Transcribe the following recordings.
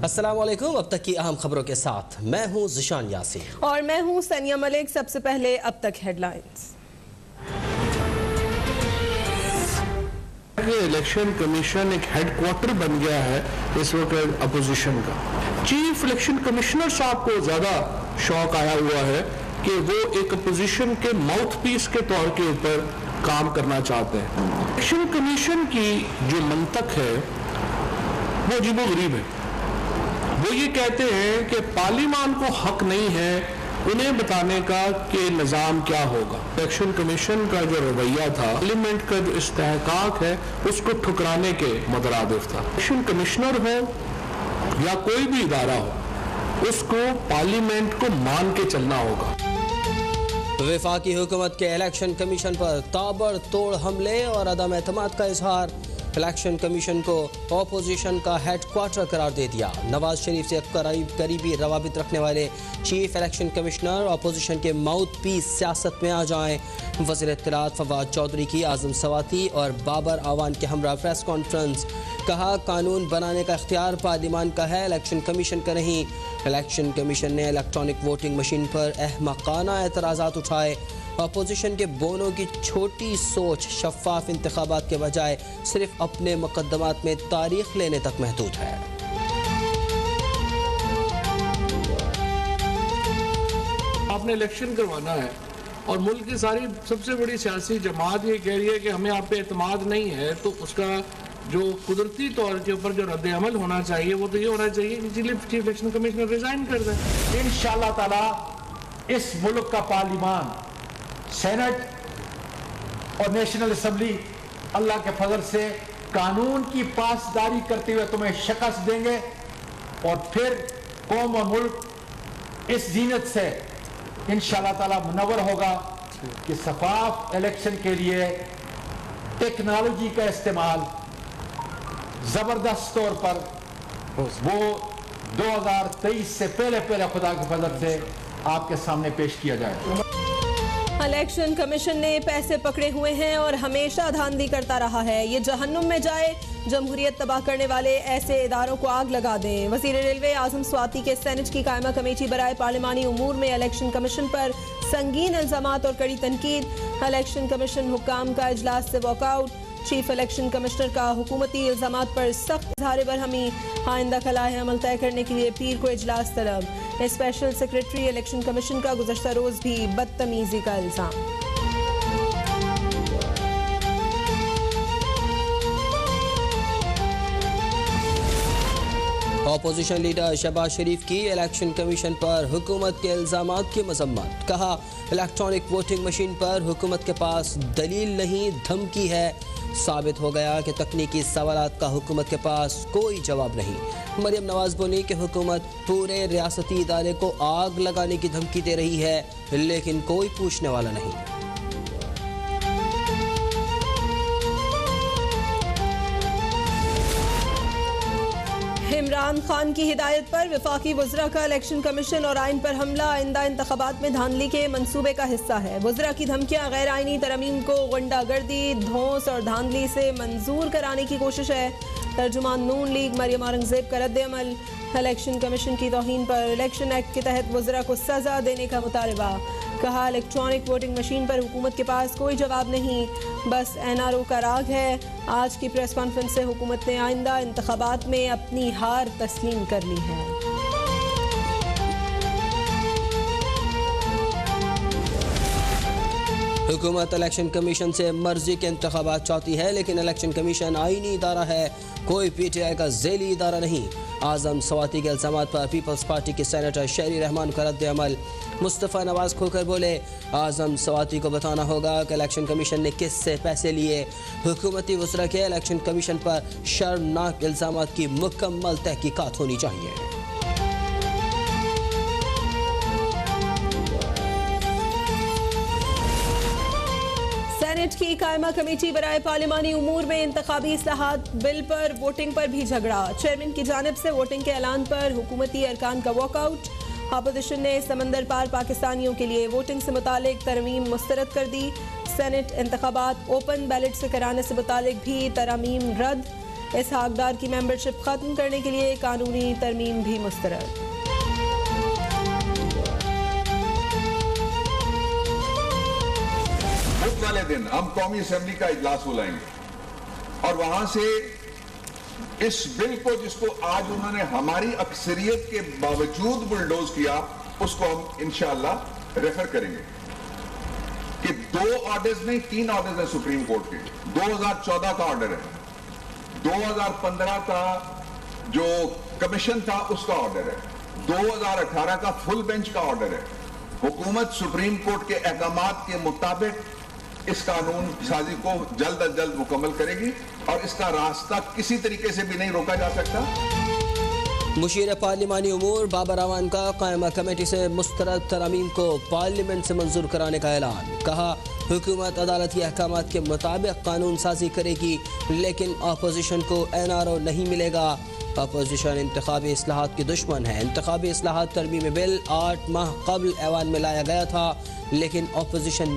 अस्सलाम वालेकुम। अब तक की अहम खबरों के साथ मैं हूं ज़िशान यासीन और मैं हूं सनिया मलिक। सबसे पहले अब तक हेडलाइंस। इलेक्शन कमीशन एक हेडक्वार्टर बन गया है इस वक्त अपोजिशन का। चीफ इलेक्शन कमिश्नर साहब को ज्यादा शौक आया हुआ है कि वो एक अपोजिशन के माउथ पीस के तौर के ऊपर काम करना चाहते हैं। इलेक्शन कमीशन की जो मंतक है वो अजीबोगरीब है। वो ये कहते हैं कि पार्लियामान को हक नहीं है उन्हें बताने का कि निज़ाम क्या होगा। इलेक्शन कमीशन का जो रवैया था, पार्लियामेंट का जो इस्तेहकाक है उसको ठुकराने के मुतरादिफ था। इलेक्शन कमिश्नर हो या कोई भी इदारा हो, उसको पार्लियामेंट को मान के चलना होगा। वफाकी हुकूमत के इलेक्शन कमीशन पर ताबड़तोड़ हमले और अदम एतमाद का इजहार। इलेक्शन कमीशन को अपोजिशन का हेडक्वार्टर करार दे दिया। नवाज शरीफ से करीबी रवाबित रखने वाले चीफ इलेक्शन कमिश्नर अपोजिशन के माउथ पीस सियासत में आ जाएं। वज़ीर इत्तलात फवाद चौधरी की आज़म सवाती और बाबर आवान के हमरा प्रेस कॉन्फ्रेंस। कहा कानून बनाने का इख्तियार पार्लियामान का है, इलेक्शन कमीशन का नहीं। इलेक्शन कमीशन ने इलेक्ट्रॉनिक वोटिंग मशीन पर अहमकाना एतराज़ात उठाए। अपोजिशन के बोनों की छोटी सोच शफाफ इंतखाबात के बजाय सिर्फ अपने मुकद्दमात में तारीख लेने तक महदूद है। आपने इलेक्शन करवाना है और मुल्क की सारी सबसे बड़ी सियासी जमात ये कह रही है कि हमें आप पे एतमाद नहीं है, तो उसका जो कुदरती तौर के ऊपर जो रद्द अमल होना चाहिए वो तो ये होना चाहिए कि चीफ इलेक्शन कमिश्नर रिजाइन कर दें। इंशाअल्लाह ताला इस मुल्क का पार्लियामान, सेनेट और नेशनल असम्बली अल्लाह के फजल से कानून की पासदारी करते हुए तुम्हें शिकस्त देंगे और फिर कौम और मुल्क इस जीनत से इंशाअल्लाह ताला मुनव्वर होगा कि शफाफ इलेक्शन के लिए टेक्नोलॉजी का इस्तेमाल जबरदस्त तौर पर वो 2023 से पहले खुदा के फजल से आपके सामने पेश किया जाए। इलेक्शन कमीशन ने पैसे पकड़े हुए हैं और हमेशा धांधली करता रहा है। ये जहन्नुम में जाए, जमहूरियत तबाह करने वाले ऐसे इदारों को आग लगा दें। वज़ीर रेलवे आज़म स्वाति के सेनेट की कायमा कमेटी बराए पार्लिमानी उमूर में इलेक्शन कमीशन पर संगीन इल्जामात और कड़ी तनकीद। इलेक्शन कमीशन हुक्काम का इजलास से वॉकआउट। चीफ इलेक्शन कमिश्नर का हुकूमती इल्जामात पर सख्त इज़हार बरहमी। आइंदा खलाए अमल तय करने के लिए पीर को इजलास तलब। स्पेशल सेक्रेटरी इलेक्शन कमीशन का गुज़श्ता रोज़ भी बदतमीजी का इल्ज़ाम। अपोजिशन लीडर शहबाज शरीफ की इलेक्शन कमीशन पर हुकूमत के इल्जामात की मजम्मत। कहा इलेक्ट्रॉनिक वोटिंग मशीन पर हुकूमत के पास दलील नहीं, धमकी है। साबित हो गया कि तकनीकी सवालात का हुकूमत के पास कोई जवाब नहीं। मरियम नवाज बोली कि हुकूमत पूरे रियासती इदारे को आग लगाने की धमकी दे रही है, लेकिन कोई पूछने वाला नहीं। इमरान खान की हिदायत पर वफाकी वज़रा का इलेक्शन कमीशन और आइन पर हमला आइंदा इंतखाबात में धांधली के मंसूबे का हिस्सा है। वज़रा की धमकियां गैर आइनी तरमीम को गुंडागर्दी, धौंस और धांधली से मंजूर कराने की कोशिश है। तर्जुमान नून लीग मरियम औरंगजेब का रद्द अमल। इलेक्शन कमीशन की तौहीन पर इलेक्शन एक्ट के तहत वज़रा को सजा देने का मुतालबा। कहा इलेक्ट्रॉनिक वोटिंग मशीन पर हुकूमत के पास कोई जवाब नहीं, बस NRO का राग है। आज की प्रेस कॉन्फ्रेंस से हुकूमत ने आइंदा इंतखाबात में अपनी हार तस्लीम कर ली है। हुकूमत इलेक्शन कमीशन से मर्जी के इंतखाबात चाहती है, लेकिन इलेक्शन कमीशन आईनी इदारा है, कोई PTI का ज़ेली इदारा नहीं। आज़म सवाती के इल्ज़ामात पर पीपल्स पार्टी के सेनेटर शहरी रहमान का रद्द अमल। मुस्तफ़ा नवाज खोकर बोले आज़म सवाती को बताना होगा कि इलेक्शन कमीशन ने किस से पैसे लिए। हुकूमती वज़रा के इलेक्शन कमीशन पर शर्मनाक इल्ज़ामात की मुकम्मल तहकीकात होनी चाहिए। सेनेट की कायमा कमेटी बराए पार्लिमानी उमूर में इंतखाबी इस्लाहात बिल पर वोटिंग पर भी झगड़ा। चेयरमैन की जानिब से वोटिंग के ऐलान पर हुकूमती अरकान का वॉकआउट। अपोजिशन ने समंदर पार पाकिस्तानियों के लिए वोटिंग से मुतालिक तरमीम मुस्तरद कर दी। सेनेट इंतखाबात ओपन बैलेट से कराने से मुतालिक भी तरमीम रद्द। इसहाक डार की मेंबरशिप खत्म करने के लिए कानूनी तरमीम भी मुस्तरद। बुध वाले दिन हम कौमी असेंबली का इजलास बुलाएंगे और वहां से इस बिल को, जिसको आज उन्होंने हमारी अक्सरियत के बावजूद बुलडोज किया, उसको हम इंशाअल्लाह रेफर करेंगे कि 2 ऑर्डर्स नहीं 3 ऑर्डर्स हैं सुप्रीम कोर्ट के। 2014 का ऑर्डर है, 2015 का जो कमीशन था उसका ऑर्डर है, 2018 का फुल बेंच का ऑर्डर है। हुकूमत सुप्रीम कोर्ट के अहकामात के मुताबिक इस कानून साजी को जल्द अज जल्द मुकम्मल करेगी और इसका रास्ता किसी तरीके से भी नहीं रोका जा सकता। मुशीर पार्लिमानी उमूर बाबर अवान का कायमा कमेटी से मुस्तरद तरामीम को पार्लियामेंट से मंजूर कराने का ऐलान। कहा, हुकूमत अदालती अहकामात के मुताबिक कानून साजी करेगी, लेकिन अपोजिशन को NRO नहीं मिलेगा। अपोजिशन इंतखाबी इस्लाहात की दुश्मन है। इंतखाबी इस्लाहात तरमीमी बिल 8 माह कबल ऐवान में लाया गया था, लेकिन अपोजिशन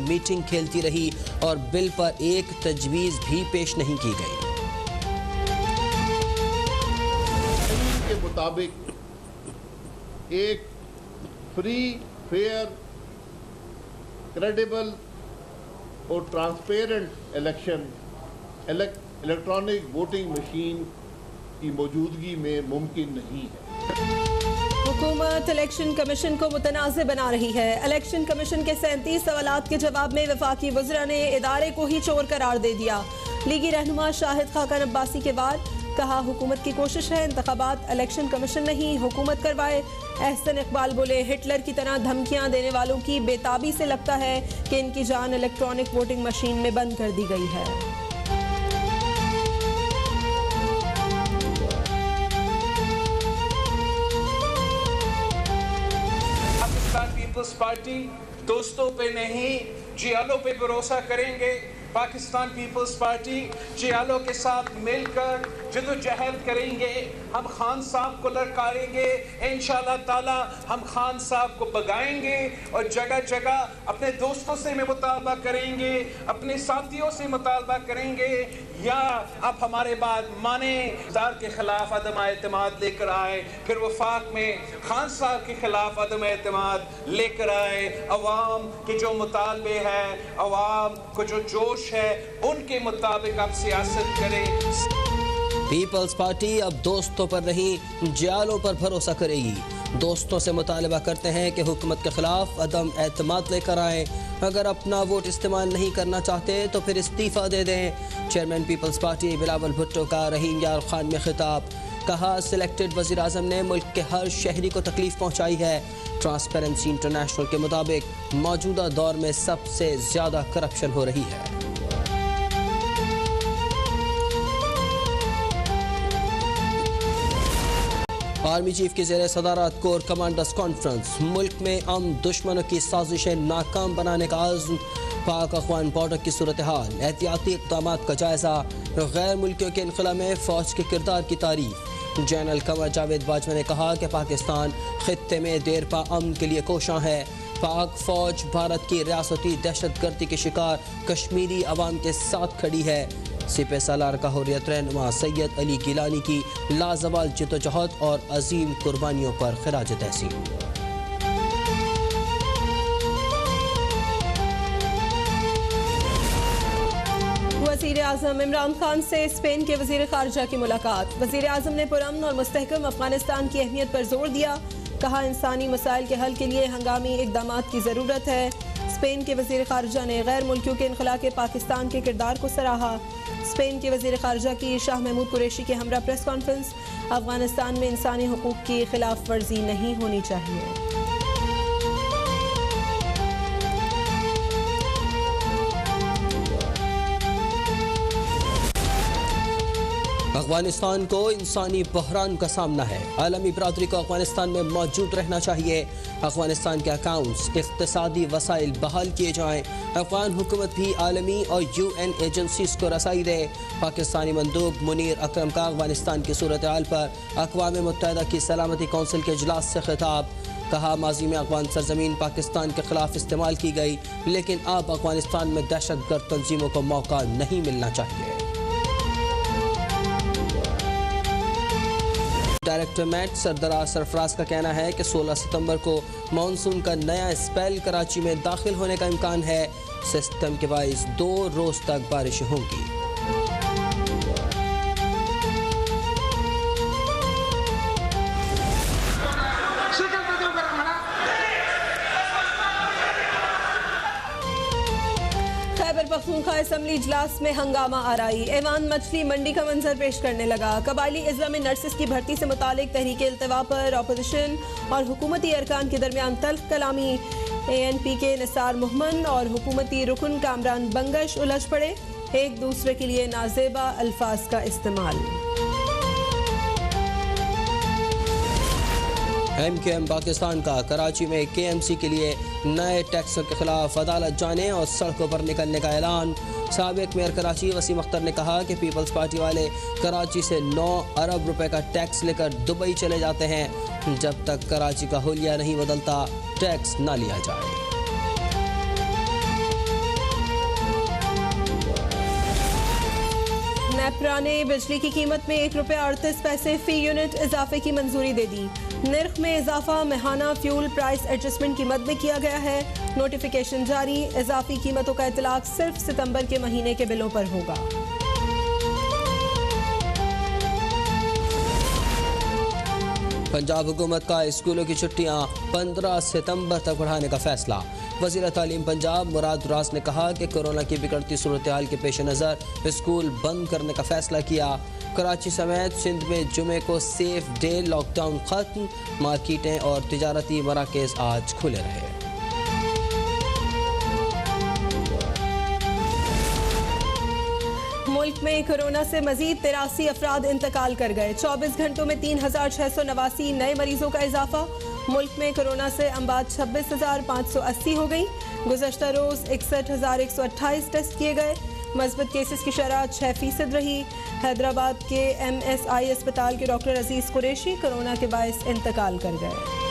मीटिंग खेलती रही और बिल पर एक तजवीज़ भी पेश नहीं की गई। के मुताबिक एक फ्री, फेयर, क्रेडिबल और transparent election electronic voting machine की मौजूदगी में मुमकिन नहीं है। हुकूमत इलेक्शन कमीशन को मुतनाज़ बना रही है। इलेक्शन कमीशन के 37 सवालात के जवाब में वफाकी वज़रा ने इदारे को ही चोर करार दे दिया। लीगी रहनुमा शाहिद खाकन अब्बासी के बाद कहा, हुकूमत की कोशिश है इंतखाबात इलेक्शन कमीशन नहीं हुकूमत करवाए। एहसन इकबाल बोले, हिटलर की तरह धमकियां देने वालों की बेताबी से लगता है कि इनकी जान इलेक्ट्रॉनिक वोटिंग मशीन में बंद कर दी गई है। पाकिस्तान पीपल्स पार्टी दोस्तों पे नहीं जियालों पे भरोसा करेंगे। पाकिस्तान पीपल्स पार्टी जियालों के साथ मिलकर जदोजहद करेंगे। हम खान साहब को लड़काएंगे, इंशाअल्लाह ताला हम खान साहब को भगाएंगे और जगह जगह अपने दोस्तों से में मुतालबा करेंगे, अपने साथियों से मुतालबा करेंगे, या आप हमारे बात माने, सरकार के खिलाफ अदम एतमाद लेकर आए, फिर वफाक में खान साहब के खिलाफ अदम एतमाद लेकर आए। अवाम के जो मुतालबे हैं, अवाम को जो जोश है, उनके मुताबिक आप सियासत करें। पीपल्स पार्टी अब दोस्तों पर नहीं जालों पर भरोसा करेगी। दोस्तों से मुतालबा करते हैं कि हुकूमत के खिलाफ अदम एतमाद लेकर आएँ। अगर अपना वोट इस्तेमाल नहीं करना चाहते तो फिर इस्तीफ़ा दे दें। Chairman peoples party Bilawal Bhutto का रहीम यार खान में खिताब। कहा, सिलेक्टेड वज़ीर आज़म ने मुल्क के हर शहरी को तकलीफ पहुँचाई है। ट्रांसपेरेंसी इंटरनेशनल के मुताबिक मौजूदा दौर में सबसे ज़्यादा करप्शन हो रही है। आर्मी चीफ की ज़ेरे सदारत कोर कमांडर्स कॉन्फ्रेंस। मुल्क में दुश्मनों की साजिशें नाकाम बनाने का आज़्म। पाक अफगान बॉर्डर की सूरत हाल, एहतियाती इक़दाम का जायज़ा। गैर मुल्कियों के इनखला में फ़ौज के किरदार की तारीफ। जनरल कमर जावेद बाजवा ने कहा कि पाकिस्तान खित्ते में देरपा अमन के लिए कोशां है। पाक फ़ौज भारत की रियासती दहशतगर्दी के शिकार कश्मीरी अवाम के साथ खड़ी है। सिपह सालार का हुर्रियत रहनुमा सैयद अली गिलानी की लाजवाल जिद्दोजहद और अजीम कुर्बानियों पर खिराज तहसीन। वज़ीर आज़म इमरान खान से स्पेन के वज़ीर ख़ारिजा की मुलाकात। वज़ीर आज़म ने पुरअमन और मुस्तहकम अफगानिस्तान की अहमियत पर जोर दिया। कहा, इंसानी मसाइल के हल के लिए हंगामी इक़दामात की ज़रूरत है। स्पेन के वज़ीर ख़ारिजा ने गैर मुल्कियों के इनखला के पाकिस्तान के किरदार को सराहा। स्पेन के वज़ीर ख़ारिजा की शाह महमूद कुरैशी के हमरा प्रेस कॉन्फ्रेंस। अफगानिस्तान में इंसानी हुकूक की खिलाफ वर्जी नहीं होनी चाहिए। अफगानिस्तान को इंसानी बहरान का सामना है। आलमी बरादरी को अफगानिस्तान में मौजूद रहना चाहिए। अफगानिस्तान के अकाउंट्स, इक़्तिसादी वसाइल बहाल किए जाएँ। अफगान हुकूमत भी आलमी और UN एजेंसीज को रसाई दे। पाकिस्तानी मंदूब मुनीर अकरम का अफगानिस्तान की सूरत हाल पर अक़वाम मुत्तहिदा की सलामती कौंसिल के इजलास से खिताब। कहा, माजी में अफगान सरजमीन पाकिस्तान के खिलाफ इस्तेमाल की गई, लेकिन अब अफगानिस्तान में दहशतगर्द तंजीमों को मौका नहीं मिलना चाहिए। डायरेक्टर मेट सरदराज सरफराज का कहना है कि 16 सितंबर को मानसून का नया स्पेल कराची में दाखिल होने का इम्कान है। सिस्टम के बाइस 2 रोज तक बारिश होंगी। खैबर पख्तूनख्वा असेंबली इजलास में हंगामा आराई। ऐवान मछली मंडी का मंजर पेश करने लगा। कबायली इजला में नर्सिस की भर्ती से मुतालिक तहरीक इल्तिवा पर अपोजिशन और हुकूमती अरकान के दरमियान तल्ख कलामी। ANP के निसार मोहम्मद और हुकूमती रुकन कामरान बंगश उलझ पड़े। एक दूसरे के लिए नाजेबा अल्फाज का इस्तेमाल। MQM पाकिस्तान का कराची में KMC के लिए नए टैक्सों के खिलाफ अदालत जाने और सड़कों पर निकलने का ऐलान। साबिक मेयर कराची वसीम अख्तर ने कहा कि पीपल्स पार्टी वाले कराची से 9 अरब रुपए का टैक्स लेकर दुबई चले जाते हैं। जब तक कराची का हुलिया नहीं बदलता टैक्स ना लिया जाए। नेपरा ने बिजली की कीमत में 1 रुपया 38 पैसे फी यूनिट इजाफे की मंजूरी दे दी। निर्ख में इजाफा मेहाना फ्यूल प्राइस एडजस्टमेंट की मद में किया गया है। नोटिफिकेशन जारी। इजाफी कीमतों का इतलाक सिर्फ सितंबर के महीने के बिलों पर होगा। पंजाब हुकूमत का स्कूलों की छुट्टियां 15 सितंबर तक बढ़ाने का फैसला। वज़ीर तालीम पंजाब मुराद रास ने कहा कि कोरोना की बिगड़ती सूरत हाल के पेश नज़र स्कूल बंद करने का फैसला किया। कराची समेत सिंध में जुमे को सेफ डे, लॉकडाउन खत्म। मार्केटें और तिजारती मराकज़ आज खुले रहे। मुल्क में कोरोना से मजीद 83 अफराद इंतकाल कर गए। 24 घंटों में 3689 नए मरीजों का इजाफा। मुल्क में कोरोना से अमवात 26,580 हो गई। गुज़श्ता रोज 61,128 टेस्ट किए गए। मस्बत केसेस की शरह 6% रही। हैदराबाद के MSI अस्पताल के डॉक्टर अजीज कुरैशी कोरोना के बायस इंतकाल कर गए।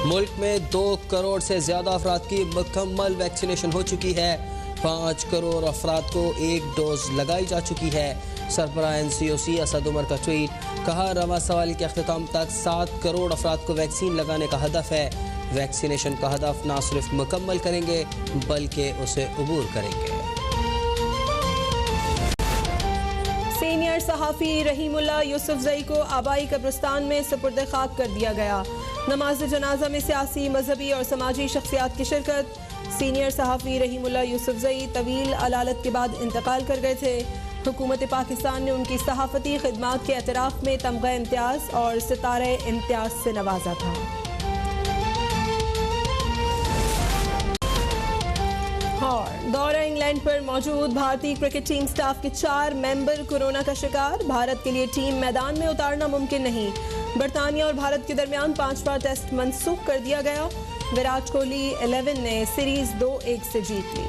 मुल्क में 2 करोड़ से ज्यादा अफराद की मुकम्मल वैक्सीनेशन हो चुकी है। 5 करोड़ अफराद को 1 डोज लगाई जा चुकी है। सरबराह NCOC असद उमर का ट्वीट। कहा, रवा सवाल के अख्ताम तक 7 करोड़ अफराद को वैक्सीन लगाने का हदफ है। वैक्सीनेशन का हदफ न सिर्फ मुकम्मल करेंगे बल्कि उसे अबूर करेंगे। सीनियर सहाफ़ी रहीमुल्लाह यूसुफजई को आबाई कब्रिस्तान में सुपुर्द खाक कर दिया गया। नमाज जनाजा में सियासी, मजहबी और समाजी शख्सियात की शिरकत। सीनियर सहाफ़ी रहीमुल्लाह यूसुफजई तवील अलालत के बाद इंतकाल कर गए थे। हुकूमत पाकिस्तान ने उनकी सहाफ़ती खिदमात के एतराफ़ में तमग़ा इम्तियाज़ और सितारे इम्तियाज़ से नवाजा था। और दौरा इंग्लैंड पर मौजूद भारतीय क्रिकेट टीम स्टाफ के 4 मेंबर कोरोना का शिकार। भारत के लिए टीम मैदान में उतारना मुमकिन नहीं। बरतानिया और भारत के दरमियान 5वां टेस्ट मनसूख कर दिया गया। विराट कोहली 11 ने सीरीज 2-1 से जीत ली।